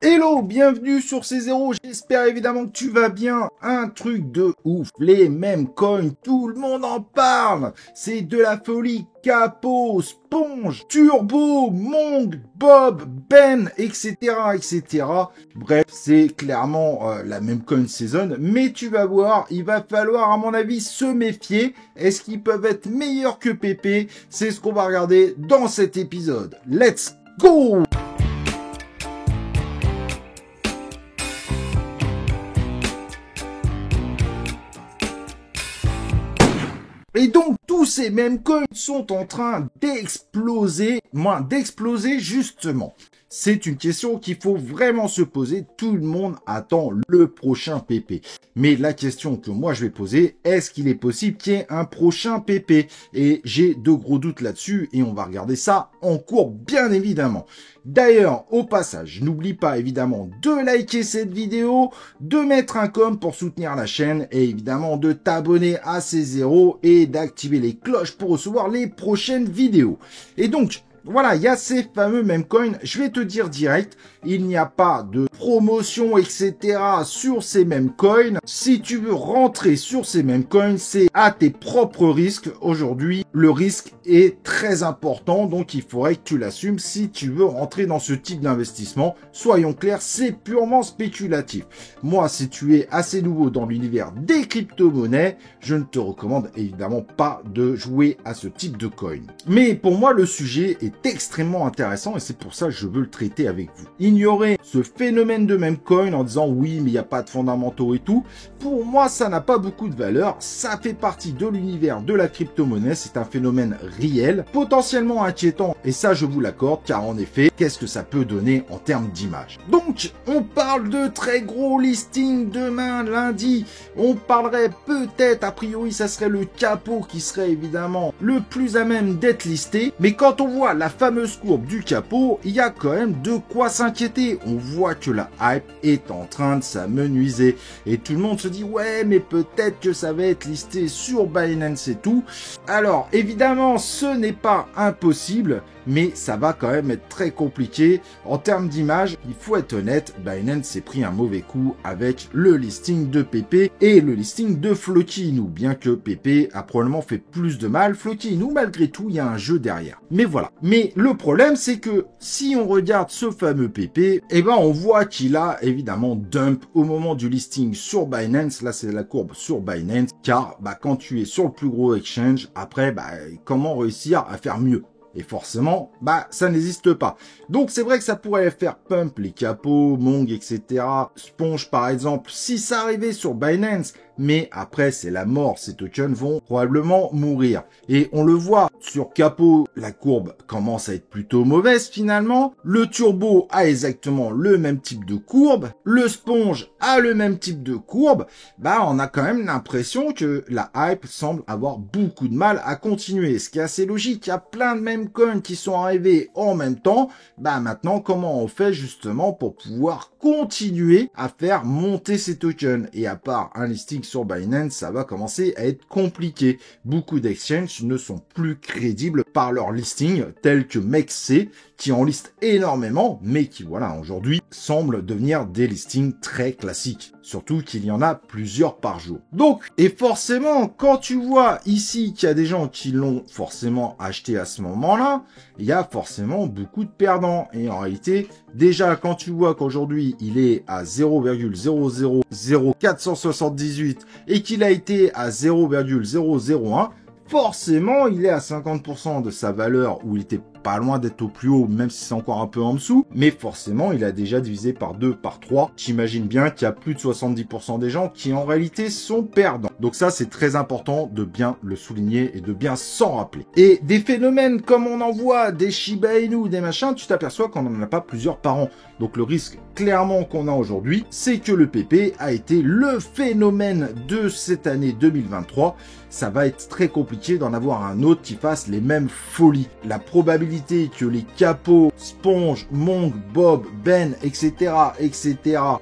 Hello, bienvenue sur C0, j'espère évidemment que tu vas bien. Un truc de ouf, les mêmes coins, tout le monde en parle. C'est de la folie, Capo, Sponge, Turbo, Monk, Bob, Ben, etc. etc. Bref, c'est clairement la même coin season, mais tu vas voir, il va falloir à mon avis se méfier. Est-ce qu'ils peuvent être meilleurs que Pépé? C'est ce qu'on va regarder dans cet épisode. Let's go! Et donc, tous ces mêmes coins sont en train d'exploser, justement. C'est une question qu'il faut vraiment se poser. Tout le monde attend le prochain PP. Mais la question que moi je vais poser, est-ce qu'il est possible qu'il y ait un prochain PP? Et j'ai de gros doutes là-dessus et on va regarder ça en cours, bien évidemment. D'ailleurs, au passage, n'oublie pas évidemment de liker cette vidéo, de mettre un com pour soutenir la chaîne et évidemment de t'abonner à C0 et d'activer les cloches pour recevoir les prochaines vidéos. Et donc, voilà, il y a ces fameux meme coins. Je vais te dire direct, il n'y a pas de promotion, etc. sur ces mêmes coins. Si tu veux rentrer sur ces mêmes coins, c'est à tes propres risques. Aujourd'hui, le risque est très important, donc il faudrait que tu l'assumes si tu veux rentrer dans ce type d'investissement. Soyons clairs, c'est purement spéculatif. Moi, si tu es assez nouveau dans l'univers des crypto-monnaies, je ne te recommande évidemment pas de jouer à ce type de coin. Mais pour moi, le sujet est extrêmement intéressant et c'est pour ça que je veux le traiter avec vous. Ignorer ce phénomène de meme coin en disant oui mais il n'y a pas de fondamentaux et tout, pour moi ça n'a pas beaucoup de valeur, ça fait partie de l'univers de la crypto-monnaie, c'est un phénomène réel, potentiellement inquiétant et ça je vous l'accorde car en effet, qu'est-ce que ça peut donner en termes d'image. Donc on parle de très gros listing demain lundi, on parlerait peut-être, a priori ça serait le Capo qui serait évidemment le plus à même d'être listé, mais quand on voit la fameuse courbe du Capo, il y a quand même de quoi s'inquiéter. On voit que la hype est en train de s'amenuiser et tout le monde se dit ouais mais peut-être que ça va être listé sur Binance et tout. Alors évidemment ce n'est pas impossible, mais ça va quand même être très compliqué. En termes d'image, il faut être honnête, Binance s'est pris un mauvais coup avec le listing de Pépé et le listing de Floki Inu, bien que Pépé a probablement fait plus de mal. Floki Inu, malgré tout, il y a un jeu derrière. Mais voilà. Mais le problème, c'est que si on regarde ce fameux Pépé, eh ben on voit qu'il a évidemment dump au moment du listing sur Binance. Là, c'est la courbe sur Binance, car quand tu es sur le plus gros exchange, après, comment réussir à faire mieux? Et forcément, ça n'existe pas. Donc c'est vrai que ça pourrait faire pump les Capo, Monk, etc. Sponge par exemple, si ça arrivait sur Binance. Mais après, c'est la mort. Ces tokens vont probablement mourir. Et on le voit sur Capo, la courbe commence à être plutôt mauvaise finalement. Le Turbo a exactement le même type de courbe. Le Sponge a le même type de courbe. On a quand même l'impression que la hype semble avoir beaucoup de mal à continuer. Ce qui est assez logique. Il y a plein de meme coins qui sont arrivés en même temps. Maintenant, comment on fait justement pour pouvoir continuer à faire monter ces tokens? Et à part un listing sur Binance, ça va commencer à être compliqué. Beaucoup d'exchanges ne sont plus crédibles par leur listing, tels que MEXC, qui en liste énormément, mais qui, voilà, aujourd'hui, semblent devenir des listings très classiques. Surtout qu'il y en a plusieurs par jour. Donc, et forcément, quand tu vois ici qu'il y a des gens qui l'ont forcément acheté à ce moment-là, il y a forcément beaucoup de perdants. Et en réalité, déjà, quand tu vois qu'aujourd'hui, il est à 0,000478 et qu'il a été à 0,001, forcément, il est à 50% de sa valeur où il était pas loin d'être au plus haut, même si c'est encore un peu en dessous, mais forcément, il a déjà divisé par 2, par 3. J'imagine bien qu'il y a plus de 70% des gens qui, en réalité, sont perdants. Donc ça, c'est très important de bien le souligner et de bien s'en rappeler. Et des phénomènes comme on en voit, des Shiba Inu, des machins, tu t'aperçois qu'on n'en a pas plusieurs par an. Donc le risque, clairement, qu'on a aujourd'hui, c'est que le PP a été le phénomène de cette année 2023. Ça va être très compliqué d'en avoir un autre qui fasse les mêmes folies. La probabilité possibilité que les capots, Sponge, Monk, Bob, Ben, etc.,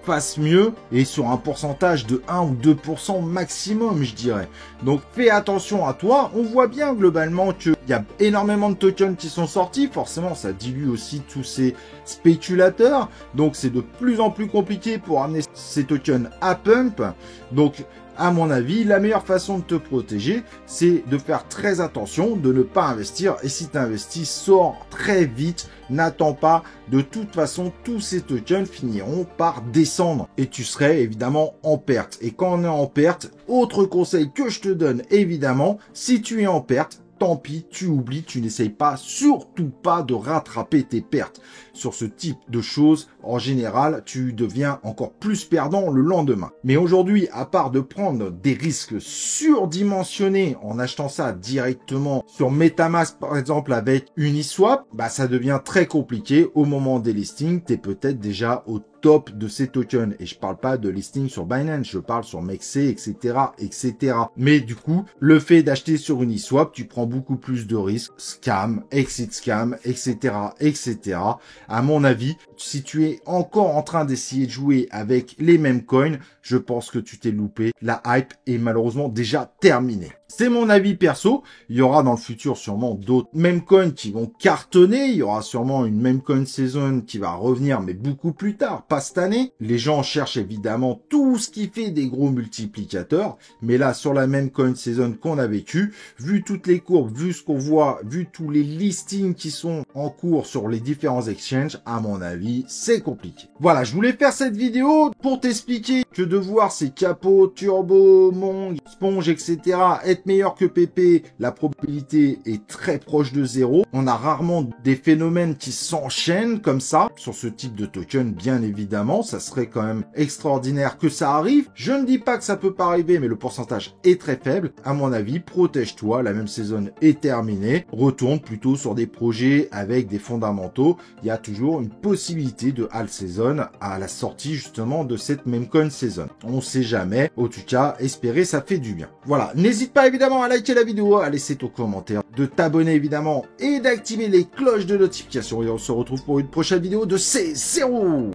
fassent mieux, et sur un pourcentage de 1 ou 2% maximum, je dirais. Donc fais attention à toi. On voit bien globalement qu'il y a énormément de tokens qui sont sortis. Forcément, ça dilue aussi tous ces spéculateurs. Donc c'est de plus en plus compliqué pour amener ces tokens à pump. Donc à mon avis, la meilleure façon de te protéger, c'est de faire très attention, de ne pas investir. Et si tu investis, sors très vite. N'attends pas. De toute façon, tous ces tokens finiront par descendre. Et tu serais évidemment en perte. Et quand on est en perte, autre conseil que je te donne, évidemment, si tu es en perte, tant pis, tu oublies, tu n'essayes pas, surtout pas de rattraper tes pertes. Sur ce type de choses, en général, tu deviens encore plus perdant le lendemain. Mais aujourd'hui, à part de prendre des risques surdimensionnés en achetant ça directement sur MetaMask, par exemple, avec Uniswap, bah, ça devient très compliqué. Au moment des listings, tu es peut-être déjà au top de ces tokens. Et je parle pas de listing sur Binance, je parle sur MEXC, etc. Mais du coup, le fait d'acheter sur Uniswap, tu prends beaucoup plus de risques, scam, exit scam, etc. À mon avis, si tu es encore en train d'essayer de jouer avec les mêmes coins, je pense que tu t'es loupé. La hype est malheureusement déjà terminée. C'est mon avis perso. Il y aura dans le futur sûrement d'autres meme coins qui vont cartonner. Il y aura sûrement une meme coin saison qui va revenir, mais beaucoup plus tard, pas cette année. Les gens cherchent évidemment tout ce qui fait des gros multiplicateurs. Mais là, sur la meme coin saison qu'on a vécu, vu toutes les courbes, vu ce qu'on voit, vu tous les listings qui sont en cours sur les différents exchanges, à mon avis, c'est compliqué. Voilà, je voulais faire cette vidéo pour t'expliquer que de voir ces capots, Turbo, Monk, Sponge, etc. être meilleur que PP, la probabilité est très proche de 0. On a rarement des phénomènes qui s'enchaînent comme ça sur ce type de token, bien évidemment. Ça serait quand même extraordinaire que ça arrive. Je ne dis pas que ça peut pas arriver, mais le pourcentage est très faible. À mon avis, protège-toi. La même saison est terminée. Retourne plutôt sur des projets avec des fondamentaux. Il y a toujours une possibilité de all season à la sortie justement de cette même coin saison. On sait jamais. En tout cas, espérer, ça fait du bien. Voilà. N'hésite pas évidemment à liker la vidéo, à laisser ton commentaire, de t'abonner évidemment et d'activer les cloches de notification. Et on se retrouve pour une prochaine vidéo de C0.